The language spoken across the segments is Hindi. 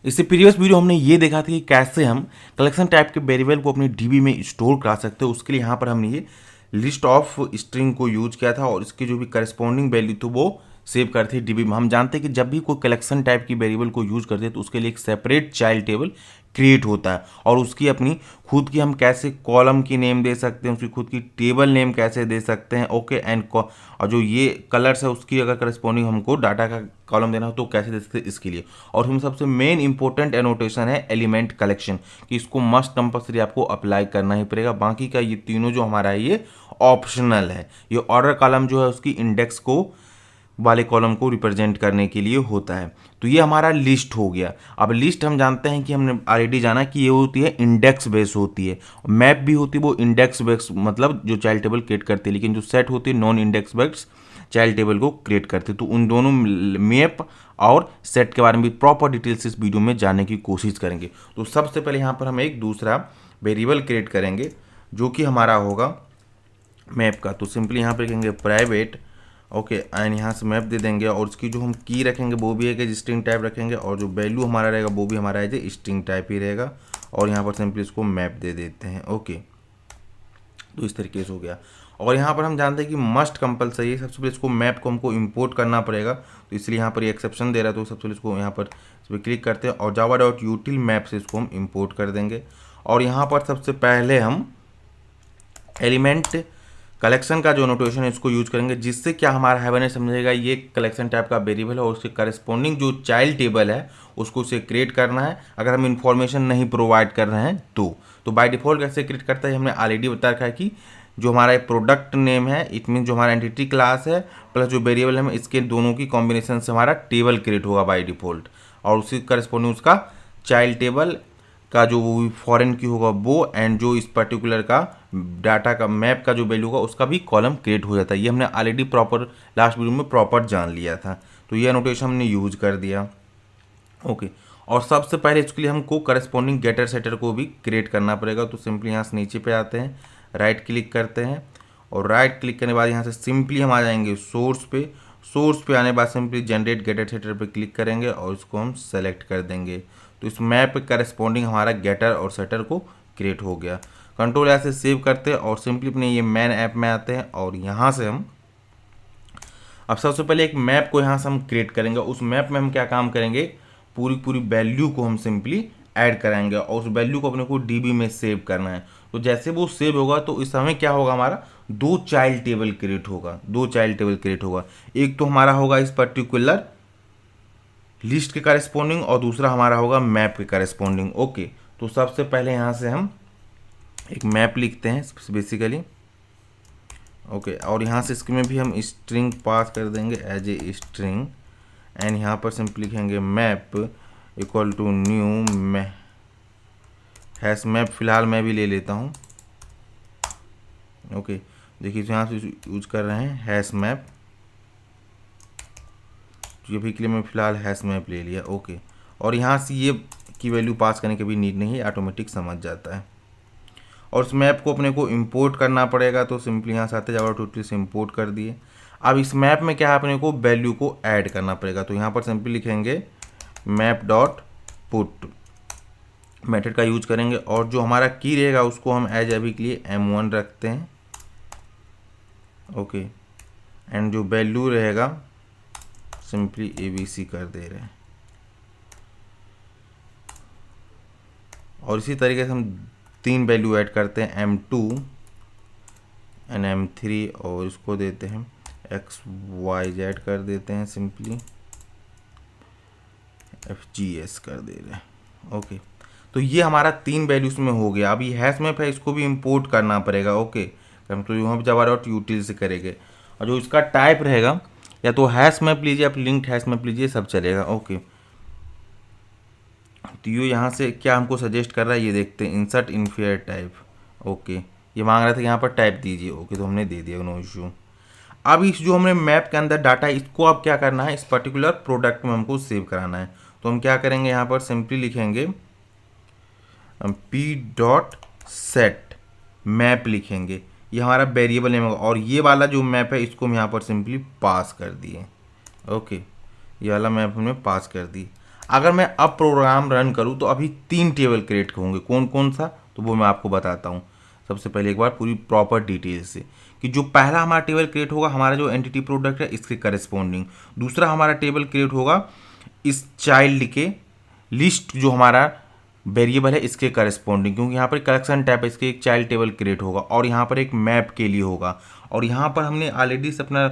इससे प्रीवियस वीडियो हमने ये देखा था कि कैसे हम कलेक्शन टाइप के वेरिएबल को अपनी डीबी में स्टोर करा सकते हैं। उसके लिए यहाँ पर हमने ये लिस्ट ऑफ स्ट्रिंग को यूज किया था और इसकी जो भी करस्पॉन्डिंग वैल्यू थी वो सेव करते हैं डीबी में। हम जानते हैं कि जब भी कोई कलेक्शन टाइप की वेरिएबल को यूज करते हैं तो उसके लिए एक सेपरेट चाइल्ड टेबल क्रिएट होता है और उसकी अपनी खुद की हम कैसे कॉलम की नेम दे सकते हैं, उसकी खुद की टेबल नेम कैसे दे सकते हैं। ओके एंड और जो ये कलर्स है उसकी अगर करस्पॉन्डिंग हमको डाटा का कॉलम देना हो तो कैसे दे सकते हैं इसके लिए। और हम सबसे मेन इंपॉर्टेंट एनोटेशन है एलिमेंट कलेक्शन कि इसको मस्ट कंपल्सरी आपको अप्लाई करना ही पड़ेगा। बाकी का ये तीनों जो हमारा है ये ऑप्शनल है। ये ऑर्डर कॉलम जो है उसकी इंडेक्स को वाले कॉलम को रिप्रेजेंट करने के लिए होता है। तो ये हमारा लिस्ट हो गया। अब लिस्ट हम जानते हैं कि हमने ऑलरेडी जाना कि ये होती है इंडेक्स बेस होती है, मैप भी होती है वो इंडेक्स बेस मतलब जो चाइल्ड टेबल क्रिएट करती है, लेकिन जो सेट होती है non index base child table को क्रिएट करते हैं। तो उन दोनों मैप और सेट के बारे में भी प्रॉपर डिटेल्स इस वीडियो में जानने की कोशिश करेंगे। तो सबसे पहले यहाँ पर हम एक दूसरा वेरिएबल क्रिएट करेंगे जो कि हमारा होगा मैप का। तो सिंपली यहाँ पर लिखेंगे प्राइवेट ओके एंड यहाँ से मैप दे देंगे और उसकी जो हम की रखेंगे वो भी एक स्ट्रिंग टाइप रखेंगे और जो वैल्यू हमारा रहेगा वो भी हमारा एज ए स्ट्रिंग टाइप ही रहेगा और यहाँ पर सिंपली इसको मैप दे देते हैं। ओके तो इस तरीके से हो गया। और यहाँ पर हम जानते हैं कि मस्ट कंपलसरी है, सबसे पहले इसको मैप को हमको इंपोर्ट करना पड़ेगा। तो इसलिए यहाँ पर ये एक्सेप्शन दे रहा है तो सबसे पहले इसको यहाँ पर इस पर क्लिक करते हैं और java.util मैप से इसको हम इंपोर्ट कर देंगे। और यहाँ पर सबसे पहले हम एलिमेंट कलेक्शन का जो नोटेशन है इसको यूज करेंगे, जिससे क्या हमारा हैवन समझेगा ये कलेक्शन टाइप का वेरिएबल है और उसके करस्पॉन्डिंग जो चाइल्ड टेबल है उसको उसे क्रिएट करना है अगर हम इन्फॉर्मेशन नहीं प्रोवाइड कर रहे हैं तो बाय डिफॉल्ट कैसे क्रिएट करता है हमने ऑलरेडी बता रखा है कि जो हमारा प्रोडक्ट नेम है इट मीन जो हमारा एंटिटी क्लास है प्लस जो वेरिएबल है इसके दोनों की कॉम्बिनेशन से हमारा टेबल क्रिएट होगा बाय डिफॉल्ट और उसी करस्पॉन्डिंग उसका चाइल्ड टेबल का जो फॉरेन की होगा वो एंड जो इस पर्टिकुलर का डाटा का मैप का जो वैल्यू होगा उसका भी कॉलम क्रिएट हो जाता है। ये हमने ऑलरेडी प्रॉपर लास्ट वीडियो में प्रॉपर जान लिया था। तो ये नोटेशन हमने यूज कर दिया। ओके और सबसे पहले इसके लिए हमको करस्पॉन्डिंग गेटर सेटर को भी क्रिएट करना पड़ेगा। तो सिंपली यहाँ से नीचे पे आते हैं, राइट क्लिक करते हैं और राइट क्लिक करने के बाद यहाँ से सिंपली हम आ जाएंगे सोर्स पे आने के बाद सिंपली जनरेट गेटर सेटर पे क्लिक करेंगे और इसको हम सेलेक्ट कर देंगे। तो इस मैप पे करस्पॉन्डिंग हमारा गेटर और सेटर को क्रिएट हो गया। कंट्रोल ऐसे सेव करते हैं और सिंपली अपने ये मैन ऐप में आते हैं और यहाँ से हम अब सबसे पहले एक मैप को यहाँ से हम क्रिएट करेंगे। उस मैप में हम क्या काम करेंगे, पूरी वैल्यू को हम सिंपली ऐड कराएंगे और उस वैल्यू को अपने को डीबी में सेव करना है। तो जैसे वो सेव होगा तो इस समय क्या होगा, हमारा दो चाइल्ड टेबल क्रिएट होगा। एक तो हमारा होगा इस पर्टिकुलर लिस्ट के करस्पॉन्डिंग और दूसरा हमारा होगा मैप के करस्पॉन्डिंग। ओके तो सबसे पहले यहाँ से हम एक मैप लिखते हैं बेसिकली। ओके और यहाँ से इसके में भी हम स्ट्रिंग पास कर देंगे एज ए स्ट्रिंग एंड यहाँ पर सिंपली लिखेंगे map equal to new hash map. फिलहाल मैं भी ले लेता हूँ। ओके देखिए यहाँ से यूज कर रहे हैं हैश मैप, ये भी के लिए मैं फिलहाल हैश मैप ले लिया। ओके और यहाँ से ये की वैल्यू पास करने की भी नीड नहीं है, ऑटोमेटिक समझ जाता है। और इस मैप को अपने को इंपोर्ट करना पड़ेगा तो सिंपली यहाँ से आते java.util से इंपोर्ट कर दिए। अब इस मैप में क्या है, अपने को वैल्यू को ऐड करना पड़ेगा। तो यहाँ पर सिंपली लिखेंगे मैप डॉट पुट मेथड का यूज करेंगे और जो हमारा की रहेगा उसको हम एज अभी के लिए m1 रखते हैं। ओके एंड जो वैल्यू रहेगा सिंपली abc कर दे रहे हैं और इसी तरीके से हम 3 वैल्यू ऐड करते हैं m2 एंड m3 और इसको देते हैं xyz कर देते हैं, सिंपली fgs कर दे रहे हैं। ओके तो ये हमारा 3 वैल्यूज में हो गया। अब ये हैश मैप है इसको भी इंपोर्ट करना पड़ेगा। ओके हम तो यहाँ java.util से करेंगे और जो इसका टाइप रहेगा या तो हैश मैप लीजिए आप, लिंक्ड हैश मैप लीजिए, सब चलेगा। ओके तो ये यहाँ से क्या हमको सजेस्ट कर रहा है ये देखते हैं, इंसर्ट इनफियर टाइप। ओके ये मांग रहा था यहाँ पर टाइप दीजिए। ओके तो हमने दे दिया, नो इशू। अब इस जो हमने मैप के अंदर डाटा इसको अब क्या करना है, इस पर्टिकुलर प्रोडक्ट में हमको सेव कराना है। तो हम क्या करेंगे, यहाँ पर सिंपली लिखेंगे p.set मैप लिखेंगे, ये हमारा वेरिएबल नेम होगा और ये वाला जो मैप है इसको हम यहाँ पर सिंपली पास कर दिए। ओके ये वाला मैप हमने पास कर दी। अगर मैं अब प्रोग्राम रन करूँ तो अभी 3 टेबल क्रिएट होंगे। कौन कौन सा, तो वो मैं आपको बताता हूँ। सबसे पहले एक बार पूरी प्रॉपर डिटेल से कि जो पहला हमारा टेबल क्रिएट होगा हमारा जो एंटिटी प्रोडक्ट है इसके करस्पॉन्डिंग। दूसरा हमारा टेबल क्रिएट होगा इस चाइल्ड के लिस्ट जो हमारा वेरिएबल है इसके करस्पॉन्डिंग, क्योंकि यहाँ पर कलेक्शन टाइप है इसके एक चाइल्ड टेबल क्रिएट होगा। और यहाँ पर एक मैप के लिए होगा। और यहाँ पर हमने ऑलरेडी से अपना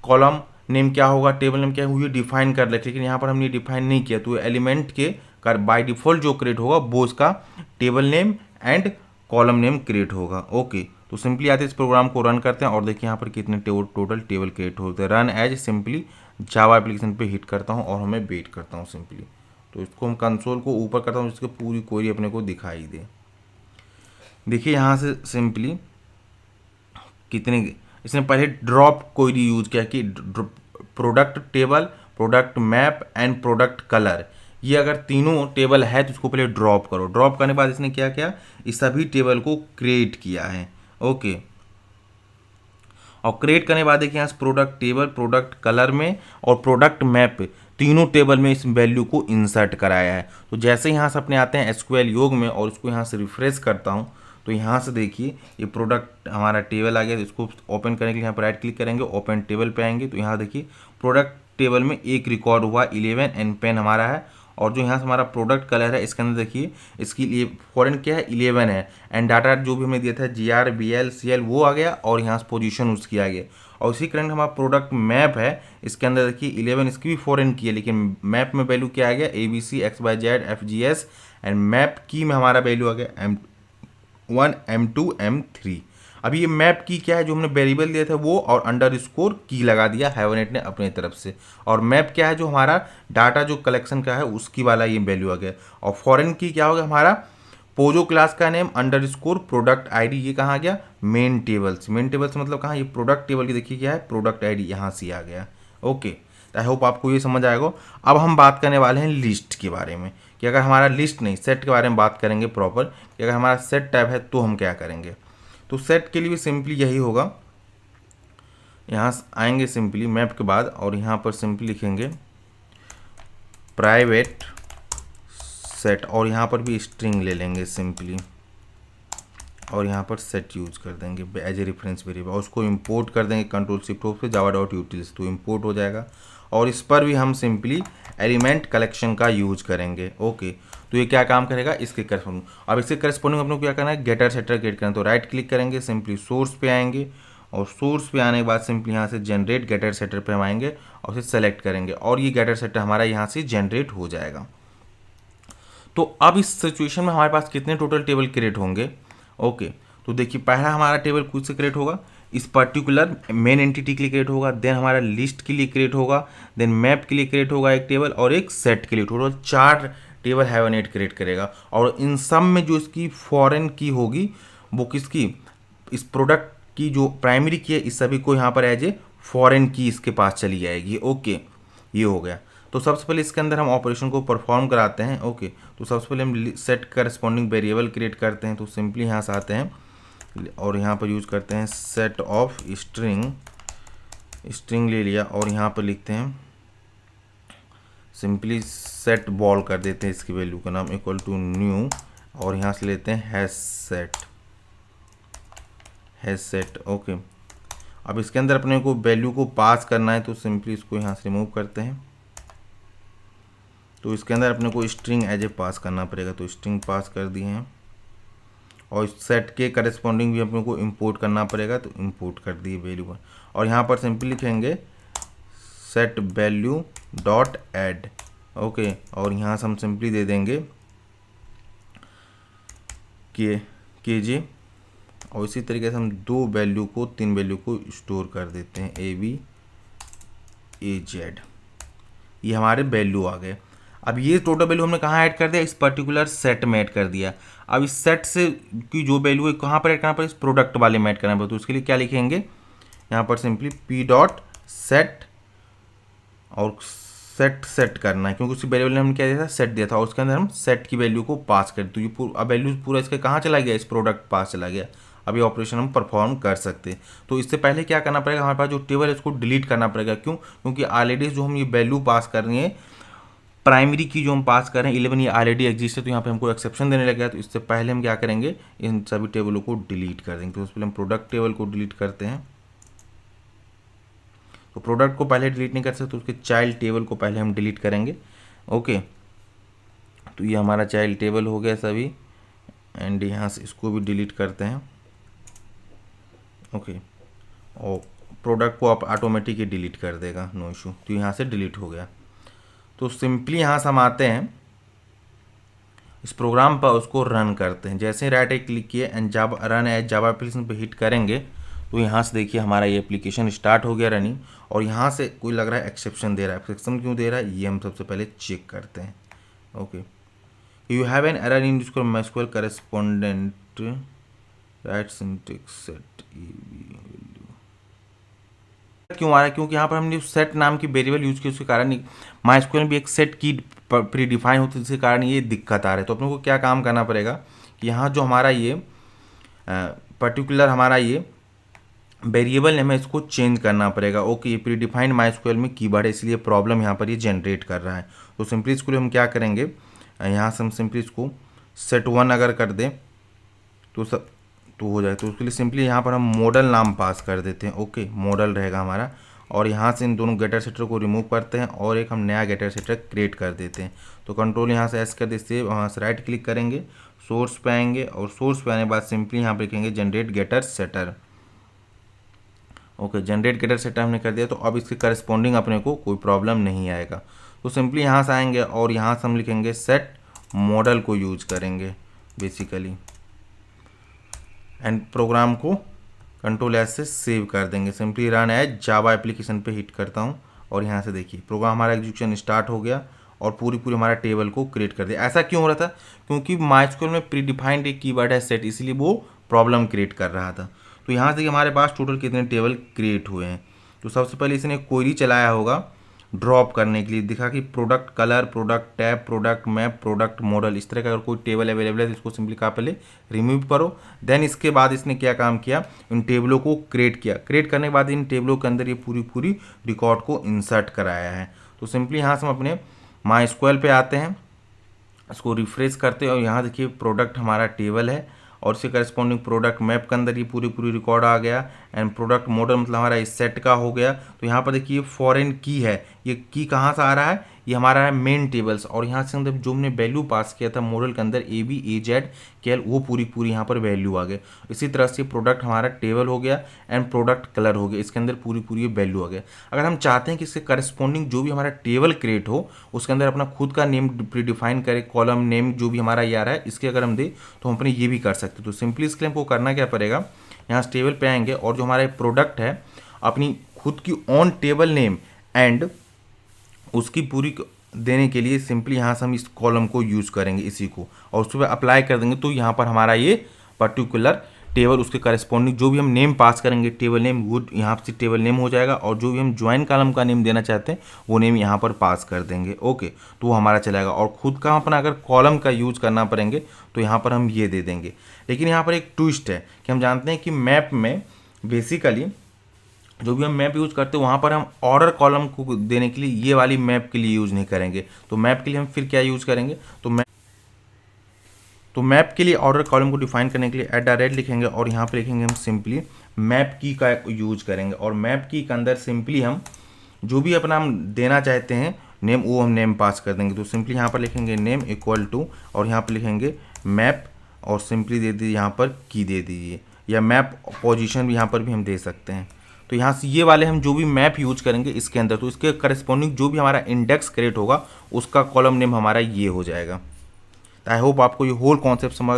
कॉलम नेम क्या होगा, टेबल नेम क्या हुई डिफाइन कर लेते, लेकिन यहाँ पर हमने डिफाइन नहीं किया। तो एलिमेंट के कर बाय डिफॉल्ट जो क्रिएट होगा वो इसका table name and column name create होगा। ओके, तो सिंपली आते इस प्रोग्राम को रन करते हैं और देखिए यहाँ पर कितने टोटल टेबल क्रिएट होते हैं। Run as simply Java application पे हिट करता हूँ और हमें वेट करता हूँ सिंपली। तो इसको हम कंसोल को ऊपर करता हूँ जिसकी पूरी क्वेरी अपने को दिखाई दे। देखिए यहाँ से सिंपली कितने इसने पहले ड्रॉप क्वेरी यूज किया कि product table, product map and product colour, ये अगर तीनों टेबल है तो इसको पहले ड्रॉप करो। ड्रॉप करने के बाद इसने क्या किया, इस सभी टेबल को क्रिएट किया है। ओके, और क्रिएट करने के बाद देखिए यहाँ प्रोडक्ट टेबल, प्रोडक्ट कलर में और प्रोडक्ट मैप तीनों टेबल में इस वैल्यू को इंसर्ट कराया है। तो जैसे यहाँ से अपने आते हैं एसक्यूएल योग में और उसको यहाँ से रिफ्रेश करता हूँ तो यहाँ से देखिए ये प्रोडक्ट हमारा टेबल आ गया। तो इसको ओपन करने के लिए यहाँ पर राइट क्लिक करेंगे, ओपन टेबल पे आएंगे तो यहाँ देखिए प्रोडक्ट टेबल में एक रिकॉर्ड हुआ 11 एंड पेन हमारा है। और जो यहाँ से हमारा प्रोडक्ट कलर है इसके अंदर देखिए इसकी लिए फॉरेन क्या है 11 है एंड डाटा जो भी हमने दिया था GR BL CL वो आ गया और यहाँ से पोजीशन उसकी आ गया। और उसी करंट हमारा प्रोडक्ट मैप है इसके अंदर देखिए 11 इसकी भी फॉरेन की है, लेकिन मैप में वैल्यू क्या आ गया ABC XYZ FGS and map की में हमारा वैल्यू आ गया M1 M2 M3। अभी ये मैप की क्या है, जो हमने वेरिएबल दिया था वो और अंडरस्कोर की लगा दिया हैवनेट ने अपने तरफ से। और मैप क्या है, जो हमारा डाटा जो कलेक्शन का है उसकी वाला ये वैल्यू आ गया। और फॉरेन की क्या होगा हमारा पोजो क्लास का नेम अंडरस्कोर प्रोडक्ट आईडी, ये कहाँ आ गया मेन टेबल से। मेन टेबल से मतलब कहाँ, ये प्रोडक्ट टेबल की देखिए क्या है प्रोडक्ट आईडी यहाँ से आ गया। ओके, आई होप आपको ये समझ आएगा। अब हम बात करने वाले हैं लिस्ट के बारे में कि अगर हमारा लिस्ट नहीं सेट के बारे में बात करेंगे प्रॉपर कि अगर हमारा सेट टाइप है तो हम क्या करेंगे। तो सेट के लिए भी सिंपली यही होगा, यहाँ आएंगे सिंपली मैप के बाद और यहाँ पर सिंपली लिखेंगे प्राइवेट सेट और यहाँ पर भी स्ट्रिंग ले लेंगे सिंपली और यहाँ पर सेट यूज कर देंगे एज ए रेफरेंस वेरिएबल और उसको इंपोर्ट कर देंगे Ctrl+C से java.utils तो इंपोर्ट हो जाएगा। और इस पर भी हम सिंपली एलिमेंट कलेक्शन का यूज करेंगे। ओके, तो ये क्या काम करेगा इसके करस्पॉन्डिंग। अब इसके करस्पॉन्डिंग अपने को क्या करना है गेटर सेटर क्रिएट करना है। तो राइट क्लिक करेंगे सिंपली सोर्स पे आएंगे और सोर्स पे आने के बाद सिंपली यहाँ से जनरेट गेटर सेटर पे हम आएंगे और फिर सेलेक्ट करेंगे और ये गेटर सेटर हमारा यहाँ से जनरेट हो जाएगा। तो अब इस सिचुएशन में हमारे पास कितने टोटल टेबल क्रिएट होंगे। ओके, तो देखिए पहला हमारा टेबल कुछ से क्रिएट होगा, इस पर्टिकुलर मेन एंटिटी के लिए क्रिएट होगा, देन हमारा लिस्ट के लिए क्रिएट होगा, देन मैप के लिए क्रिएट होगा एक टेबल और एक सेट के लिए। टोटल 4 टेबल हैवनेट क्रिएट करेगा। और इन सब में जो इसकी फॉरेन की होगी वो किसकी, इस प्रोडक्ट की जो प्राइमरी की है इस सभी को यहाँ पर एज ए फॉरेन की इसके पास चली जाएगी। ओके, ये हो गया। तो सबसे पहले इसके अंदर हम ऑपरेशन को परफॉर्म कराते हैं। ओके, तो सबसे पहले हम सेट करस्पॉन्डिंग वेरिएबल क्रिएट करते हैं। तो सिंपली यहाँ से आते हैं और यहाँ पर यूज करते हैं सेट ऑफ स्ट्रिंग ले लिया और यहाँ पर लिखते हैं सिंपली सेट बॉल कर देते हैं इसकी वैल्यू का नाम इक्वल टू न्यू और यहाँ से लेते हैं हैश सेट। ओके, अब इसके अंदर अपने को वैल्यू को पास करना है तो सिंपली इसको यहाँ से रिमूव करते हैं। तो इसके अंदर अपने को स्ट्रिंग एज ए पास करना पड़ेगा, तो स्ट्रिंग पास कर दिए हैं और सेट के करस्पॉन्डिंग भी अपने को इंपोर्ट करना पड़ेगा, तो इंपोर्ट कर दिए वैल्यू पर। और यहाँ पर सिंपली लिखेंगे set value dot add. Okay, और यहाँ से हम सिंपली दे देंगे के और इसी तरीके से हम 3 वैल्यू को स्टोर कर देते हैं AB AZ। ये हमारे वैल्यू आ गए। अब ये टोटल वैल्यू हमने कहाँ ऐड कर दिया, इस पर्टिकुलर सेट में ऐड कर दिया। अब इस सेट से की जो वैल्यू है कहाँ पर ऐड करना पड़ेगा, इस प्रोडक्ट वाले में ऐड करना पड़ेगा। तो उसके लिए क्या लिखेंगे यहाँ पर सिंपली P.set और सेट करना है क्योंकि उसी वेरिएबल ने हमने क्या दिया था सेट दिया था और उसके अंदर हम सेट की वैल्यू को पास कर। तो ये अब वैल्यू पूरा इसका कहाँ चला गया, इस प्रोडक्ट पास चला गया। अभी ऑपरेशन हम परफॉर्म कर सकते हैं। तो इससे पहले क्या करना पड़ेगा, हमारे पास जो टेबल है उसको डिलीट करना पड़ेगा। क्योंकि ऑलरेडी जो हम ये वैल्यू पास कर रही है प्राइमरी की जो हम पास कर रहे हैं 11 ये ऑलरेडी एग्जिस्ट है, तो यहाँ पे हमको एक्सेप्शन देने लगा। तो इससे पहले हम क्या करेंगे, इन सभी टेबलों को डिलीट कर देंगे। तो उससे पहले हम प्रोडक्ट टेबल को डिलीट करते हैं। तो प्रोडक्ट को पहले डिलीट नहीं कर सकते, तो उसके चाइल्ड टेबल को पहले हम डिलीट करेंगे। ओके, तो ये हमारा चाइल्ड टेबल हो गया सभी, एंड यहाँ से इसको भी डिलीट करते हैं। ओके, और प्रोडक्ट को आप ऑटोमेटिक ही डिलीट कर देगा, नो इशू। तो यहाँ से डिलीट हो गया। तो सिंपली यहाँ से हम आते हैं इस प्रोग्राम पर, उसको रन करते हैं। जैसे राइट क्लिक किए and Java run as Java application पे हिट करेंगे, तो यहाँ से देखिए हमारा ये एप्लीकेशन स्टार्ट हो गया रनिंग। और यहाँ से कोई लग रहा है एक्सेप्शन दे रहा है। एक्सेप्शन क्यों दे रहा है ये हम सबसे पहले चेक करते हैं। Okay, you have an error in MySQL correspondent right syntax set क्यों आ रहा है, क्योंकि यहाँ पर हमने सेट नाम की वेरिएबल यूज की, उसके कारण MySQL में भी एक सेट की प्री डिफाइन होती है, जिसके कारण ये दिक्कत आ रही है। तो अपने को क्या काम करना पड़ेगा कि यहाँ जो हमारा ये पर्टिकुलर हमारा ये वेरिएबल नेम है, इसको चेंज करना पड़ेगा। ओके, ये प्री डिफाइंड MySQL में कीवर्ड है, इसलिए प्रॉब्लम यहाँ पर ये जनरेट कर रहा है। तो सिंपली इसको हम क्या करेंगे, यहाँ से हम सिंपली इसको set1 अगर कर दें तो हो जाए। तो उसके लिए सिंपली यहाँ पर हम मॉडल नाम पास कर देते हैं। ओके, मॉडल रहेगा हमारा। और यहाँ से इन दोनों गेटर सेटर को रिमूव करते हैं और एक हम नया गेटर सेटर क्रिएट कर देते हैं। तो कंट्रोल यहाँ से एस कर देते, वहाँ से राइट क्लिक करेंगे, सोर्स पे आएंगे और सोर्स पे आने के बाद सिंपली यहाँ पे लिखेंगे generate getter setter. Okay, generate getter setter हमने कर दिया। तो अब इसके करस्पॉन्डिंग अपने को कोई प्रॉब्लम नहीं आएगा। तो सिंपली यहाँ से आएंगे और यहाँ से हम लिखेंगे सेट मॉडल को यूज करेंगे बेसिकली, एंड प्रोग्राम को कंट्रोल एस से सेव कर देंगे। Simply run as Java application पे हिट करता हूँ और यहाँ से देखिए प्रोग्राम हमारा एग्जीक्यूशन स्टार्ट हो गया और पूरी हमारा टेबल को क्रिएट कर दिया। ऐसा क्यों हो रहा था, क्योंकि MySQL में प्री डिफाइंड एक कीवर्ड है सेट, इसलिए वो प्रॉब्लम क्रिएट कर रहा था। तो यहाँ से हमारे पास टोटल कितने टेबल क्रिएट हुए हैं। तो सबसे पहले इसने क्वेरी चलाया होगा ड्रॉप करने के लिए, दिखा कि product colour, product tab, product map, product model, इस तरह का अगर कोई टेबल अवेलेबल है तो इसको सिंपली कहा पहले रिमूव करो। देन इसके बाद इसने क्या काम किया, इन टेबलों को क्रिएट किया। क्रिएट करने के बाद इन टेबलों के अंदर ये पूरी रिकॉर्ड को इंसर्ट कराया है। तो सिंपली यहाँ से हम अपने MySQL पे आते हैं, इसको रिफ्रेश करते हैं और यहाँ देखिए प्रोडक्ट हमारा टेबल है और इसके करस्पॉन्डिंग प्रोडक्ट मैप के अंदर ये पूरी रिकॉर्ड आ गया। एंड प्रोडक्ट मॉडल मतलब हमारा इस सेट का हो गया। तो यहाँ पर देखिए फॉरेन की है, ये की कहाँ से आ रहा है, ये हमारा है मेन टेबल्स। और यहाँ से अंदर जो हमने वैल्यू पास किया था मॉडल के अंदर AB AZ KL, वो पूरी यहाँ पर वैल्यू आ गए। इसी तरह से प्रोडक्ट हमारा टेबल हो गया एंड प्रोडक्ट कलर हो गया, इसके अंदर पूरी वैल्यू आ गया। अगर हम चाहते हैं कि इसके करस्पॉन्डिंग जो भी हमारा टेबल क्रिएट हो उसके अंदर अपना खुद का नेम प्री डिफाइन करें, कॉलम नेम जो भी हमारा ये आ रहा है इसके अगर हम दें तो हम अपने ये भी कर सकते हैं। तो सिंपली इसके लिए हमको करना क्या पड़ेगा, यहाँ से टेबल पे आएंगे और जो हमारा प्रोडक्ट है अपनी खुद की ऑन टेबल नेम एंड उसकी पूरी देने के लिए सिंपली यहाँ से हम इस कॉलम को यूज़ करेंगे इसी को, और उस पर अप्लाई कर देंगे। तो यहाँ पर हमारा ये पर्टिकुलर टेबल उसके करस्पॉन्डिंग जो भी हम नेम पास करेंगे टेबल नेम, वो यहाँ से टेबल नेम हो जाएगा। और जो भी हम ज्वाइन कॉलम का नेम देना चाहते हैं वो नेम यहाँ पर पास कर देंगे। ओके, तो वो हमारा चलेगा। और खुद का अपना अगर कॉलम का यूज़ करना पड़ेंगे तो यहाँ पर हम ये दे देंगे। लेकिन यहाँ पर एक ट्विस्ट है कि हम जानते हैं कि मैप में बेसिकली जो भी हम मैप यूज़ करते हैं वहाँ पर हम ऑर्डर कॉलम को देने के लिए ये वाली मैप के लिए यूज़ नहीं करेंगे। तो मैप के लिए हम फिर क्या यूज़ करेंगे, तो मैप के लिए ऑर्डर कॉलम को डिफाइन करने के लिए @ लिखेंगे और यहाँ पर लिखेंगे हम सिंपली मैप की का यूज करेंगे। और मैप की के अंदर सिंपली हम जो भी अपना हम देना चाहते हैं नेम, वो हम नेम पास कर देंगे। तो सिंपली यहाँ पर लिखेंगे नेम इक्वल टू और यहाँ पर लिखेंगे मैप और सिंपली दे दीजिए यहाँ पर की दे दीजिए, या मैप पोजीशन भी यहाँ पर भी हम दे सकते हैं। तो यहाँ से ये वाले हम जो भी मैप यूज करेंगे इसके अंदर, तो इसके करस्पॉन्डिंग जो भी हमारा इंडेक्स क्रिएट होगा उसका कॉलम नेम हमारा ये हो जाएगा। आई होप आपको ये होल कॉन्सेप्ट समझ